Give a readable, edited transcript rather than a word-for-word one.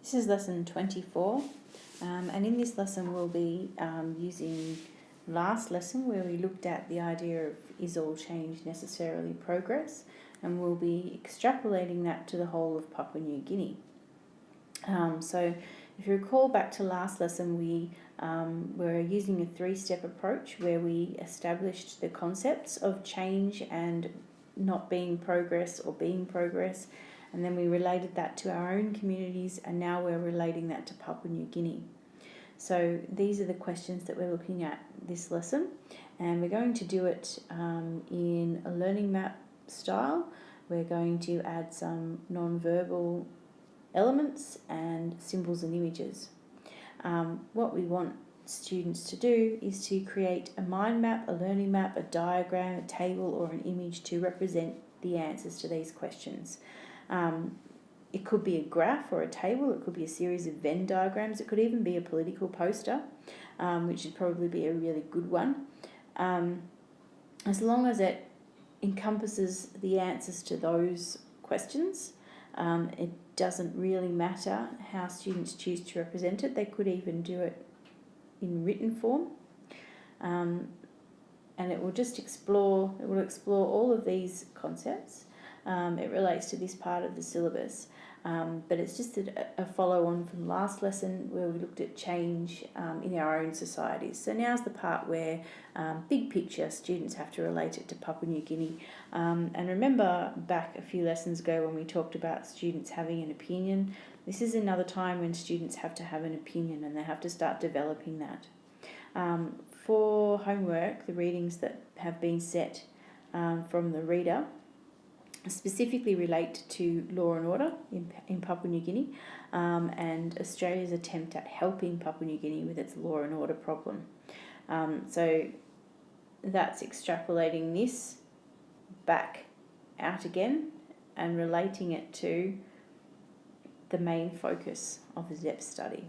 This is lesson 24, and in this lesson we'll be using last lesson where we looked at the idea of is all change necessarily progress, and we'll be extrapolating that to the whole of Papua New Guinea. So if you recall back to last lesson, we were using a three-step approach where we established the concepts of change and not being progress or being progress, and then we related that to our own communities, and now we're relating that to Papua New Guinea. So these are the questions that we're looking at this lesson, and we're going to do it in a learning map style. We're going to add some non-verbal elements and symbols and images. What we want students to do is to create a mind map, a learning map, a diagram, a table or an image to represent the answers to these questions. It could be a graph or a table, it could be a series of Venn diagrams, it could even be a political poster, which would probably be a really good one. As long as it encompasses the answers to those questions, it doesn't really matter how students choose to represent it. They could even do it in written form, and it will just explore all of these concepts. It relates to this part of the syllabus, but it's just a follow-on from the last lesson where we looked at change in our own societies. So now's the part where, big picture, students have to relate it to Papua New Guinea. And remember back a few lessons ago when we talked about students having an opinion. This is another time when students have to have an opinion and they have to start developing that. For homework, the readings that have been set from the reader specifically relate to law and order in Papua New Guinea, and Australia's attempt at helping Papua New Guinea with its law and order problem. So that's extrapolating this back out again and relating it to the main focus of the depth study.